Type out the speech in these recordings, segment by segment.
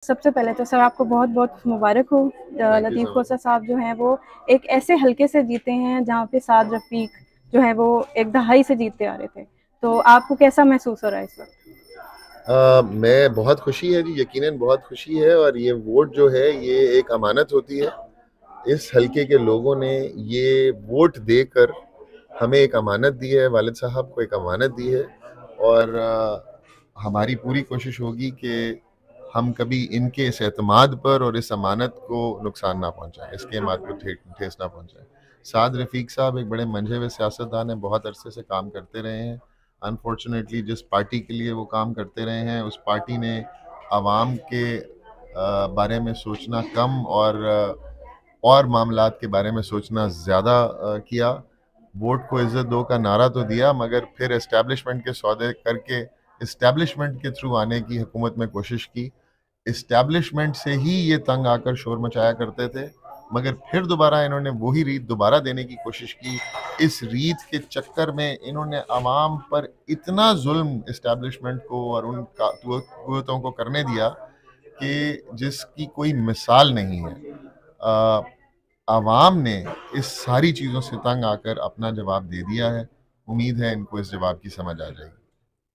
सबसे पहले तो सर आपको बहुत-बहुत मुबारक हो। Thank you Latif so much. Khosa साहब जो हैं वो एक ऐसे हलके से जीते हैं जहाँ पे साद रफ़ीक जो है वो एक दहाई से जीतते आ रहे थे। तो आपको कैसा महसूस हो रहा है इस वक़्त? मैं बहुत खुशी है जी, यकीनन बहुत खुशी है। और ये वोट जो है ये एक अमानत होती है। इस हलके के लोगों ने ये वोट देकर हमें एक अमानत दी है, वालिद साहब को एक अमानत दी है। और हमारी पूरी कोशिश होगी कि हम कभी इनके इस एतमाद पर और इस अमानत को नुकसान ना पहुंचाएं, इसके एतमाद को ठेस ना पहुंचाएं। साद रफ़ीक साहब एक बड़े मंझे हुए सियासतदान हैं, बहुत अरसे से काम करते रहे हैं। अनफॉर्चुनेटली जिस पार्टी के लिए वो काम करते रहे हैं उस पार्टी ने आवाम के बारे में सोचना कम और मामलात के बारे में सोचना ज़्यादा किया। वोट को इज्जत दो का नारा तो दिया, मगर फिर एस्टैब्लिशमेंट के सौदे करके इस्टेब्लिशमेंट के थ्रू आने की हुकूमत में कोशिश की। इस्टेब्लिशमेंट से ही ये तंग आकर शोर मचाया करते थे, मगर फिर दोबारा इन्होंने वही रीत दोबारा देने की कोशिश की। इस रीत के चक्कर में इन्होंने आवाम पर इतना जुल्म इस्टेब्लिशमेंट को और उन कुव्वतों को करने दिया कि जिसकी कोई मिसाल नहीं है। अ, आवाम ने इस सारी चीज़ों से तंग आकर अपना जवाब दे दिया है। उम्मीद है इनको इस जवाब की समझ आ जाएगी।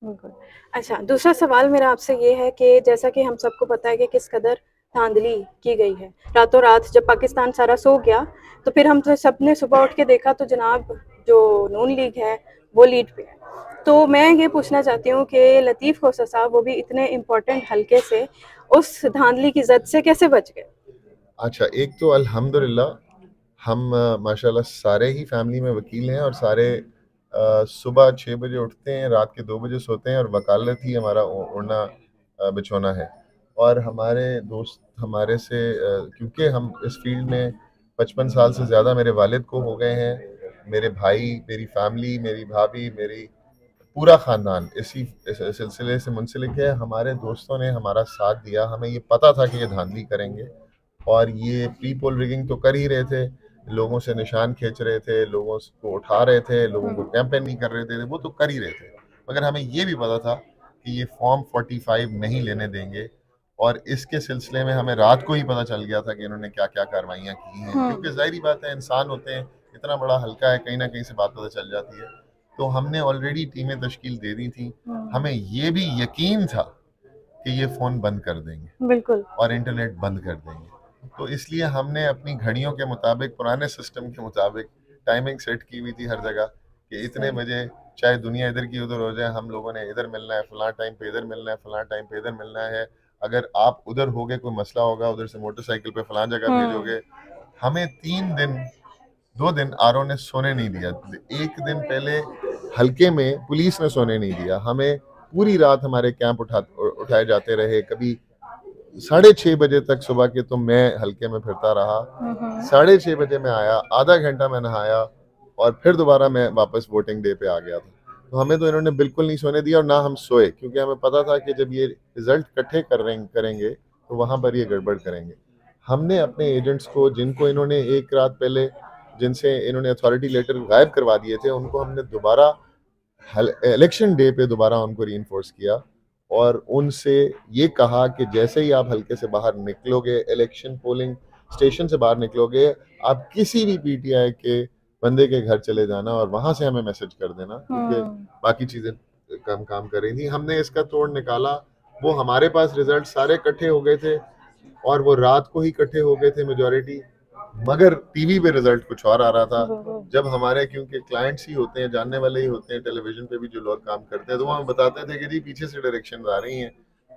बिल्कुल। अच्छा, दूसरा सवाल मेरा आपसे ये है कि जैसा कि हम सबको पता है कि किस कदर धांधली की गई है। रातों रात जब पाकिस्तान सारा सो गया, तो फिर हम तो सबने सुबह उठ के देखा तो जनाब जो नून लीग है, वो लीड पे है। तो मैं ये पूछना चाहती हूँ कि लतीफ़ खोसा साहब वो भी इतने इम्पोर्टेंट हलके से उस धांधली की ज़द से कैसे बच गए? अच्छा, एक तो अल्हम्दुलिल्लाह हम माशाल्लाह सारे ही फैमिली में वकील हैं और सारे सुबह 6 बजे उठते हैं, रात के 2 बजे सोते हैं और वकालत ही हमारा ओढ़ना बिछोना है। और हमारे दोस्त हमारे से क्योंकि हम इस फील्ड में 55 साल से ज़्यादा मेरे वालिद को हो गए हैं, मेरे भाई, मेरी फैमिली, मेरी भाभी, मेरी पूरा ख़ानदान इस सिलसिले से मुंसलिक है। हमारे दोस्तों ने हमारा साथ दिया, हमें ये पता था कि ये धांधली करेंगे और ये प्री पोल रिगिंग तो कर ही रहे थे, लोगों से निशान खींच रहे थे, लोगों को उठा रहे थे, लोगों को कैंपेन नहीं कर रहे थे, वो तो कर ही रहे थे। मगर हमें ये भी पता था कि ये फॉर्म 45 नहीं लेने देंगे। और इसके सिलसिले में हमें रात को ही पता चल गया था कि इन्होंने क्या क्या कार्रवाइयाँ की हैं, क्योंकि जाहिर बात है इंसान होते हैं, इतना बड़ा हल्का है, कहीं ना कहीं से बात पता चल जाती है। तो हमने ऑलरेडी टीमें तश्कील दे दी थी। हमें ये भी यकीन था कि ये फ़ोन बंद कर देंगे बिल्कुल। और इंटरनेट बंद कर देंगे। तो इसलिए हमने अपनी घड़ियों के मुताबिक, पुराने सिस्टम के मुताबिक टाइमिंग सेट की हुई थी हर जगह कि इतने बजे चाहे दुनिया इधर की उधर हो जाए, हम लोगों ने इधर मिलना है, फलां टाइम पे इधर मिलना है, फलां टाइम पे इधर मिलना है। अगर आप उधर होगे, कोई मसला होगा, उधर से मोटरसाइकिल पे फलां जगह भेजोगे। हमें 3 दिन 2 दिन आरओ ने सोने नहीं दिया। एक दिन पहले हल्के में पुलिस ने सोने नहीं दिया हमें। पूरी रात हमारे कैंप उठाए जाते रहे। कभी 6:30 बजे तक सुबह के तो मैं हल्के में फिरता रहा। 6:30 बजे मैं आया, आधा घंटा मैं नहाया और फिर दोबारा मैं वापस वोटिंग डे पे आ गया था। तो हमें तो इन्होंने बिल्कुल नहीं सोने दिया और ना हम सोए, क्योंकि हमें पता था कि जब ये रिजल्ट इकट्ठे करेंगे तो वहां पर ये गड़बड़ करेंगे। हमने अपने एजेंट्स को, जिनको इन्होंने एक रात पहले, जिनसे इन्होंने अथॉरिटी लेटर गायब करवा दिए थे, उनको हमने दोबारा इलेक्शन डे पे दोबारा उनको री किया और उनसे ये कहा कि जैसे ही आप हल्के से बाहर निकलोगे, इलेक्शन पोलिंग स्टेशन से बाहर निकलोगे, आप किसी भी पीटीआई के बंदे के घर चले जाना और वहां से हमें मैसेज कर देना, क्योंकि बाकी चीजें कम काम कर रही थी। हमने इसका तोड़ निकाला। वो हमारे पास रिजल्ट सारे इकट्ठे हो गए थे और वो रात को ही इकट्ठे हो गए थे मेजोरिटी, मगर टीवी पे रिजल्ट कुछ और आ रहा था। जब हमारे, क्योंकि क्लाइंट्स ही होते हैं, जानने वाले ही होते हैं, टेलीविजन पे भी जो लोग काम करते हैं, तो वो हमें बताते थे कि जी पीछे से डायरेक्शन आ रही हैं।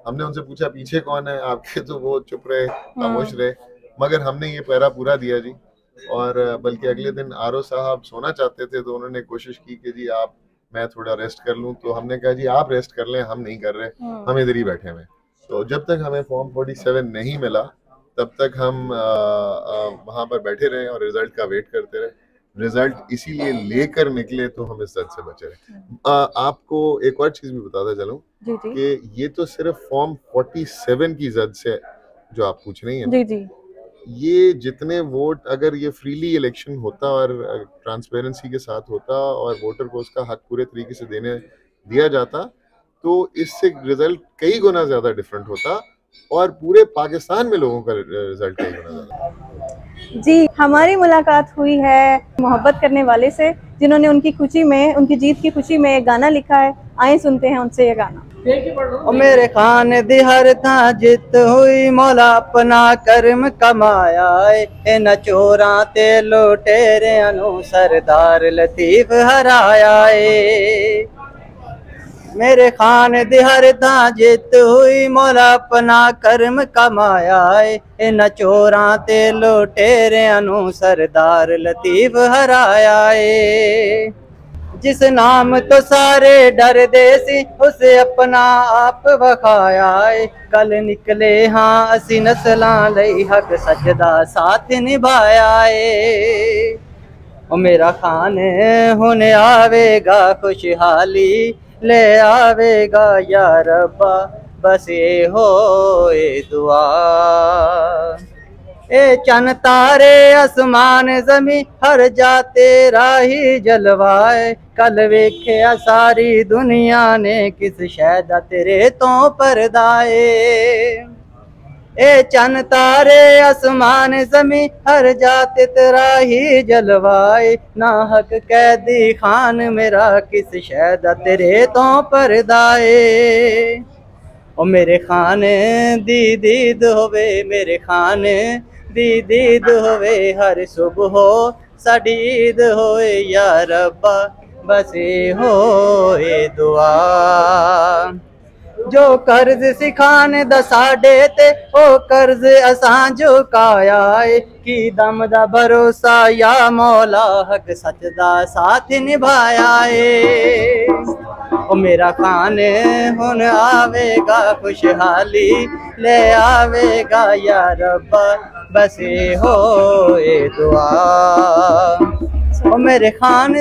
हमने उनसे पूछा पीछे कौन है आपके, तो वो चुप रहे, खामोश रहे। मगर हमने ये पहरा पूरा दिया जी। और बल्कि अगले दिन आरओ साहब सोना चाहते थे तो उन्होंने कोशिश की कि जी आप, मैं थोड़ा रेस्ट कर लूं। तो हमने कहा जी आप रेस्ट कर लें, हम नहीं कर रहे, हम इधर ही बैठे हुए। तो जब तक हमें फॉर्म 47 नहीं मिला तब तक हम वहां पर बैठे रहे और रिजल्ट का वेट करते रहे। रिजल्ट इसीलिए लेकर निकले तो हम इस दर्द से बचे रहे। आपको एक और चीज भी बताता चलूं जी, जी। कि ये तो सिर्फ फॉर्म 47 की जद से जो आप पूछ रही हैं, जी, जी। ये जितने वोट, अगर ये फ्रीली इलेक्शन होता और ट्रांसपेरेंसी के साथ होता और वोटर को उसका हक पूरे तरीके से देने दिया जाता, तो इससे रिजल्ट कई गुना ज्यादा डिफरेंट होता और पूरे पाकिस्तान में लोगों का रिजल्ट कई गुना ज़्यादा। जी, हमारी मुलाकात हुई है मोहब्बत करने वाले से, जिन्होंने उनकी खुशी में, उनकी जीत की खुशी में एक गाना लिखा है। आइए सुनते हैं उनसे ये गाना। ओ मेरे खान दी हर था जित हुई, मौला अपना कर्म कमाया है, न चोरा ते लुटेरे अनु सरदार लतीफ हराया है। मेरे खान दी हर था जित हुई, मौला अपना कर्म कमाया है, न चोरा ते लुटेरे अनु सरदार लतीफ हराया है। जिस नाम तो सारे डर दे सी, उसे अपना आप वखाया है, कल निकले हाँ असी नस्लां लई हक सच दा साथ निभाया है। ओ मेरा खान हुन आवेगा खुशहाली ले आवेगा या रब्बा, बस ये होए दुआ। ए चन तारे आसमान जमी हर जा तेरा ही जलवाए, कल वेख्या सारी दुनिया ने किस शैदा तेरे तो परदाए। ए चन तारे आसमान जमी हर जाते तेरा ही जलवाए, ना हक कैदी खान मेरा किस शैदा तेरे तो परदाए। ओ मेरे खान दी दीद होवे, मेरे खान दी दीद होवे, हर सुबह हो साडी ईद होए या रब्बा, बस होए दुआ। जो कर्ज सिखान दा साडे ते ओ कर्ज असां झुकाया है, की दम दा भरोसा या मौला हक सच दा साथ निभाया है। ओ मेरा खान हुन आवेगा खुशहाली ले आवेगा या रब्बा, बस होए दुआ। ओ मेरे खान